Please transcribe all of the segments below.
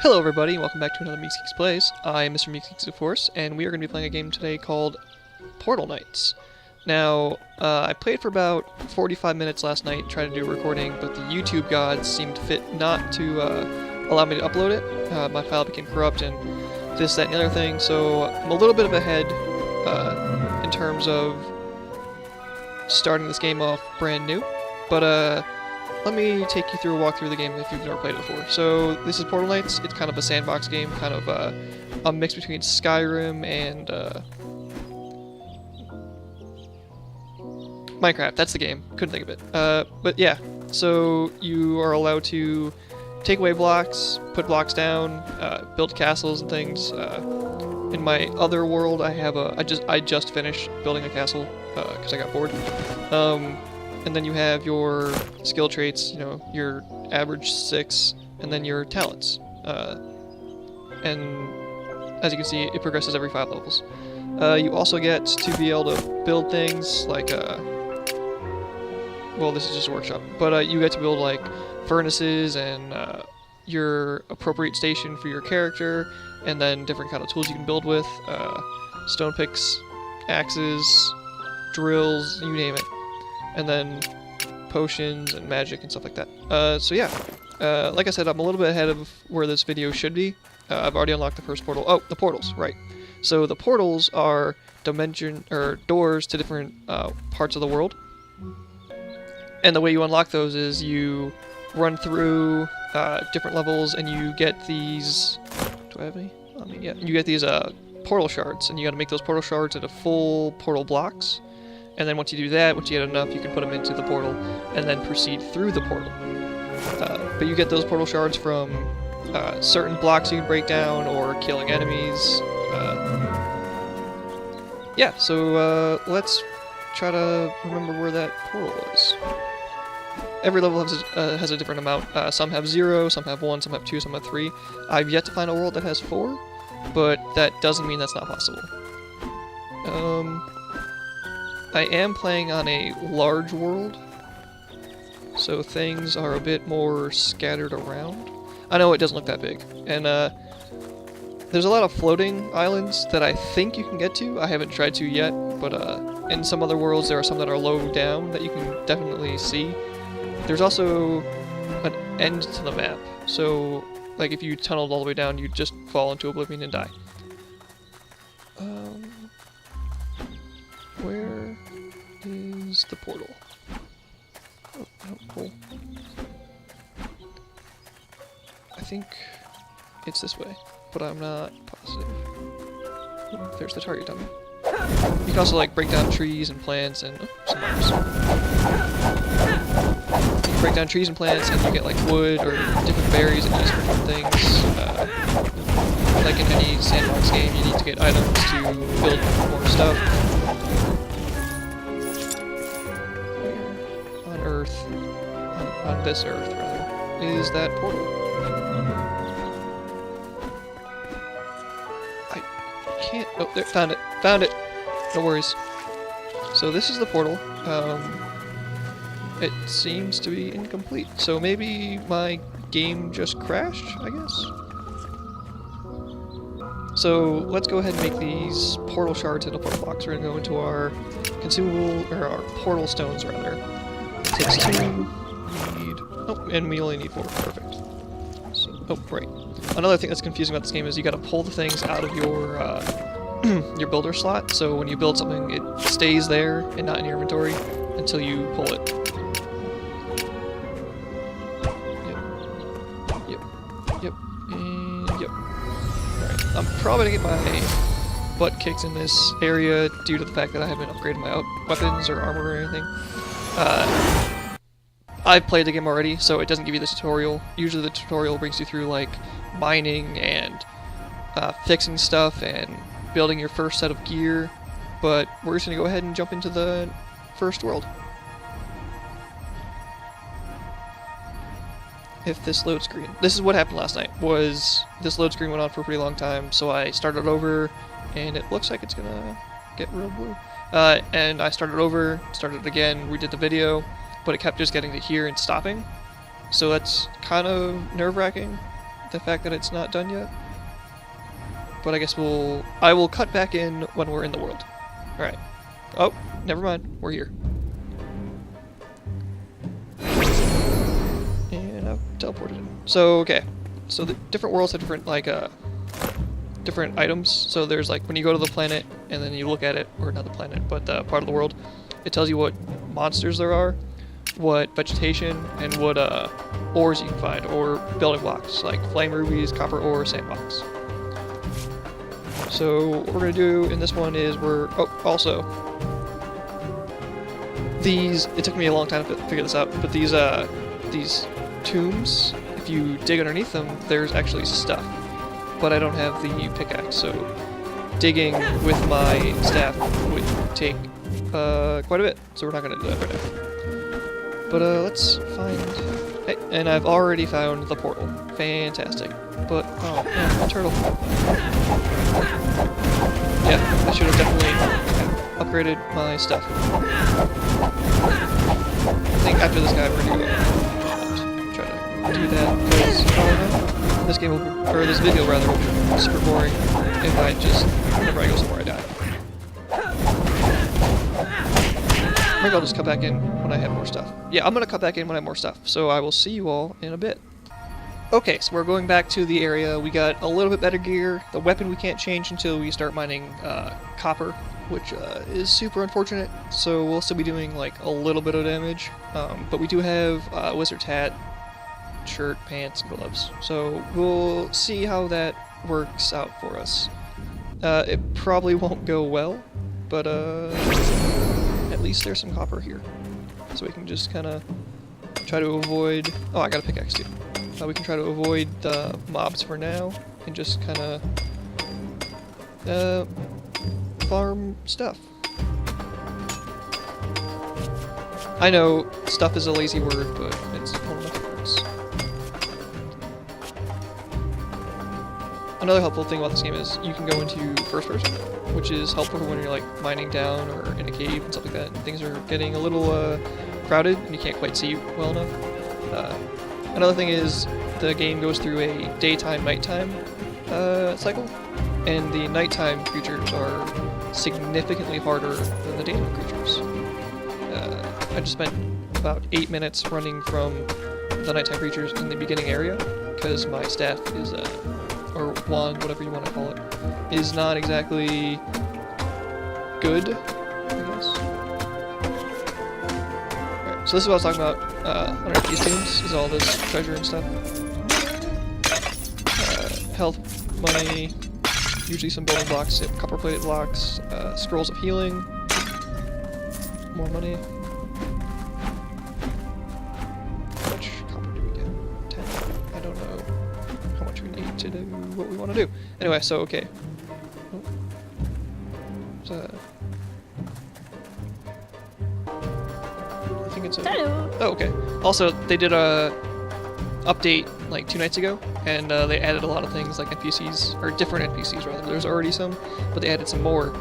Hello everybody, and welcome back to another Meeksgeeks Plays. I am Mr. Meeksgeeks of course, and we are going to be playing a game today called Portal Knights. Now, I played for about 45 minutes last night, tried to do a recording, but the YouTube gods seemed fit not to allow me to upload it. My file became corrupt and this, that, and the other thing, so I'm a little bit of ahead in terms of starting this game off brand new. But let me take you through a walkthrough of the game if you've never played it before. So this is Portal Knights. It's kind of a sandbox game, kind of a mix between Skyrim and Minecraft. That's the game. Couldn't think of it. But yeah, so you are allowed to take away blocks, put blocks down, build castles and things. In my other world, I have I just finished building a castle because I got bored. And then you have your skill traits, you know, your average 6, and then your talents. And as you can see, it progresses every 5 levels. You also get to be able to build things like, well, this is just a workshop, but you get to build like furnaces and your appropriate station for your character, and then different kind of tools you can build with, stone picks, axes, drills, you name it. And then potions and magic and stuff like that. So yeah, like I said, I'm a little bit ahead of where this video should be. I've already unlocked the first portal. Oh, the portals, right. So the portals are doors to different parts of the world. And the way you unlock those is you run through different levels and you get these... Do I have any? I mean, yeah. You get these portal shards, and you gotta make those portal shards into full portal blocks. And then once you do that, once you get enough, you can put them into the portal and then proceed through the portal. But you get those portal shards from certain blocks you can break down or killing enemies. Yeah, so let's try to remember where that portal is. Every level has a different amount. Some have 0, some have 1, some have 2, some have 3. I've yet to find a world that has 4, but that doesn't mean that's not possible. I am playing on a large world, so things are a bit more scattered around. I know it doesn't look that big, and there's a lot of floating islands that I think you can get to. I haven't tried to yet, but in some other worlds there are some that are low down that you can definitely see. There's also an end to the map, so like if you tunneled all the way down, you'd just fall into oblivion and die. Where is the portal? Oh, cool. I think it's this way, but I'm not positive. Oh, there's the target dummy. You can also like break down trees and plants and some others. You can break down trees and plants and you get like wood or different berries and use for different things. Like in any sandbox game, you need to get items to build more stuff. On this Earth, rather, is that portal. I can't... Oh, there, found it! Found it! No worries. So this is the portal. It seems to be incomplete, so maybe my game just crashed, I guess? So let's go ahead and make these portal shards into portal blocks. We're gonna go into our consumable, or our portal stones, rather. It takes 2... Oh, and we only need 4. Perfect. So, oh, right. Another thing that's confusing about this game is you gotta pull the things out of your your builder slot, so when you build something, it stays there and not in your inventory until you pull it. Yep, and yep. Alright, I'm probably gonna get my butt kicked in this area due to the fact that I haven't upgraded my weapons or armor or anything. I've played the game already, so it doesn't give you the tutorial. Usually the tutorial brings you through, like, mining and fixing stuff and building your first set of gear, but we're just going to go ahead and jump into the first world. If this load screen... This is what happened last night, was this load screen went on for a pretty long time, so I started over, and it looks like it's going to get real blue. And I started over, started again, redid the video, but it kept just getting to here and stopping. So that's kind of nerve-wracking. the fact that it's not done yet. But I guess I will cut back in when we're in the world. Alright. Oh, never mind. We're here. And I've teleported in. So, okay. So the different worlds have different, like, different items. So there's, like, when you go to the planet and then you look at it, or not the planet, but the part of the world, it tells you what monsters there are, what vegetation, and what, ores you can find, or building blocks, like flame rubies, copper ore, sandbox. So what we're going to do in this one is also, it took me a long time to figure this out, but these tombs, if you dig underneath them, there's actually stuff. But I don't have the pickaxe, so digging with my staff would take quite a bit, so we're not going to do that right now. But let's find... Hey, and I've already found the portal. Fantastic. But, oh man, turtle. Yeah, I should have definitely upgraded my stuff. I think after this guy we're going to try to do that, because this game will, or this video rather, will be super boring if I just, whenever I go somewhere I die. Maybe I'll just cut back in when I have more stuff. Yeah, I'm going to cut back in when I have more stuff, so I will see you all in a bit. Okay, so we're going back to the area. We got a little bit better gear. The weapon we can't change until we start mining copper, which is super unfortunate, so we'll still be doing like a little bit of damage. But we do have wizard's hat, shirt, pants, and gloves, so we'll see how that works out for us. It probably won't go well, but at least there's some copper here, so we can just kind of try to avoid... Oh, I got a pickaxe too. We can try to avoid the mobs for now, and just kind of farm stuff. I know stuff is a lazy word, but it's one of my favorites. Another helpful thing about this game is you can go into first person, which is helpful when you're like mining down or in a cave and stuff like that, and things are getting a little crowded and you can't quite see well enough. Another thing is the game goes through a daytime nighttime cycle, and the nighttime creatures are significantly harder than the daytime creatures. I just spent about 8 minutes running from the nighttime creatures in the beginning area because my staff is or wand, whatever you want to call it, is not exactly good, I guess. Alright, so this is what I was talking about underneath these tombs, is all this treasure and stuff. Health, money, usually some building blocks, copper plated blocks, scrolls of healing, more money. How much copper do we get? 10. I don't know how much we need to do what we want to do. Anyway, so okay. I think it's a... Oh, okay. Also, they did a update like 2 nights ago, and they added a lot of things like NPCs, or different NPCs rather. There's already some, but they added some more.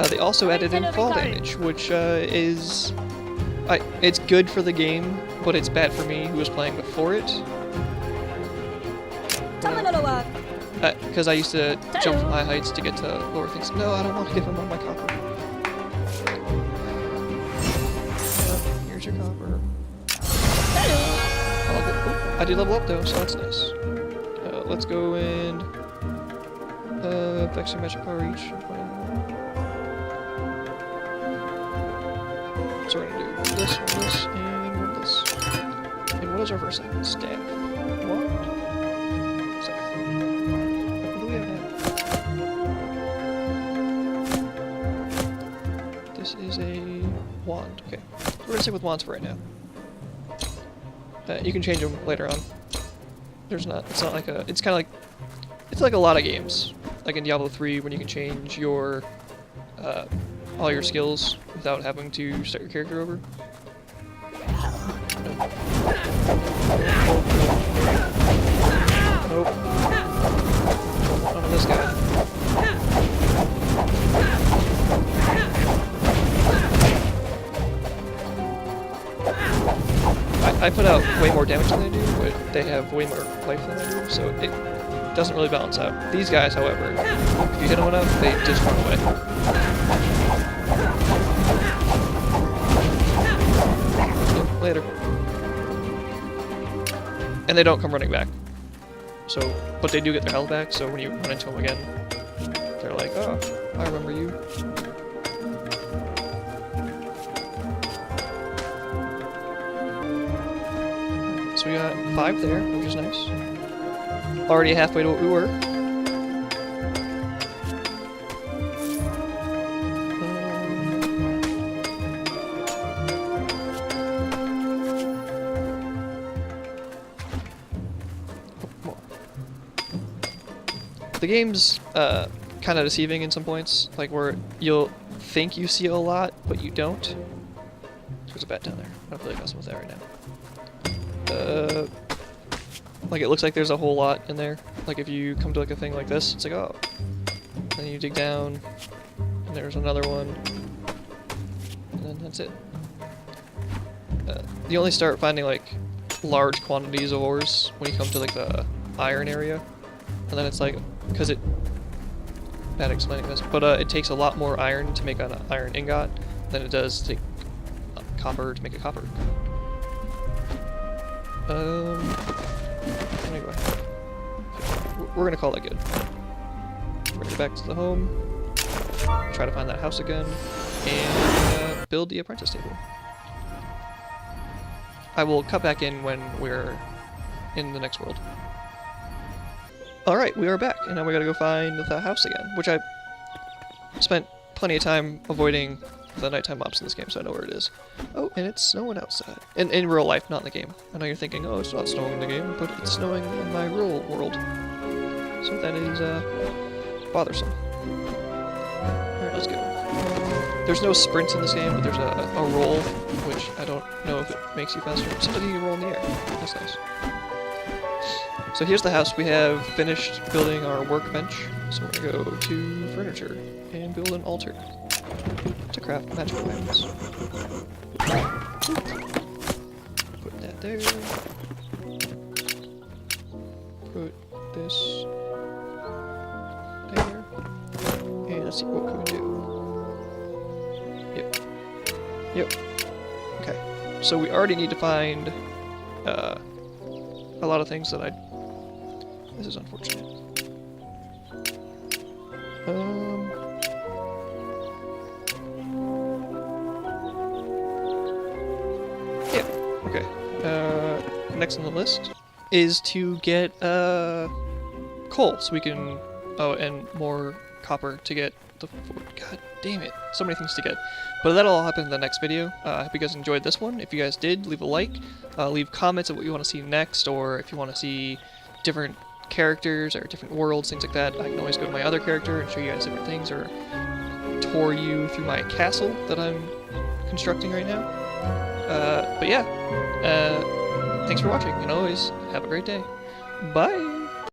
They also added in fall damage, which is... it's good for the game, but it's bad for me who was playing before it. Because I used to jump from high heights to get to lower things. No, I don't want to give him all my copper. Here's your copper. I did level up though, so that's nice. Let's go and extra magic power each. So we're gonna do this, and this. And what is our first thing? Staff. Wand? Staff. What do we have now? This is a wand. Okay. We're gonna stick with wands for right now. You can change them later on. It's not like a, it's kind of like, it's like a lot of games. Like in Diablo 3 when you can change your, all your skills without having to start your character over. Nope. None of this guy. I put out way more damage than I do, which they have way more life than I do, so it doesn't really balance out. These guys, however, if you hit them enough, they just run away. Yep, later. And they don't come running back. So, but they do get their health back, so when you run into them again, they're like, oh, I remember you. So we got 5 there, which is nice. Already halfway to what we were. The game's kind of deceiving in some points, like where you'll think you see a lot, but you don't. There's a bat down there. I don't feel like messing with that right now. Like it looks like there's a whole lot in there. Like if you come to like a thing like this, it's like, oh. Then you dig down, and there's another one, and then that's it. You only start finding like large quantities of ores when you come to like the iron area, and then it's like, because it, bad explaining this, but it takes a lot more iron to make an iron ingot than it does to take copper to make a copper. Let me go ahead. We're gonna call that good. We're gonna go back to the home, try to find that house again, and build the apprentice table. I will cut back in when we're in the next world. Alright, we are back, and now we gotta go find the house again, which I spent plenty of time avoiding the nighttime mobs in this game, so I know where it is. Oh, and it's snowing outside. In real life, not in the game. I know you're thinking, oh, it's not snowing in the game, but it's snowing in my real world. So that is, bothersome. Alright, let's go. There's no sprints in this game, but there's a roll, which I don't know if it makes you faster. Sometimes you can roll in the air. That's nice. So here's the house. We have finished building our workbench. So we're gonna go to furniture and build an altar to craft magical items. Put that there. Put this there. And let's see, what can we do? Yep. Okay. So we already need to find a lot of things that This is unfortunate. Yeah, okay. Next on the list is to get coal, so we can... Oh, and more copper to get the... God damn it. So many things to get. But that'll all happen in the next video. I hope you guys enjoyed this one. If you guys did, leave a like. Leave comments of what you want to see next, or if you want to see different characters or different worlds, things like that. I can always go to my other character and show you guys different things, or tour you through my castle that I'm constructing right now. But yeah, thanks for watching, and always have a great day. Bye!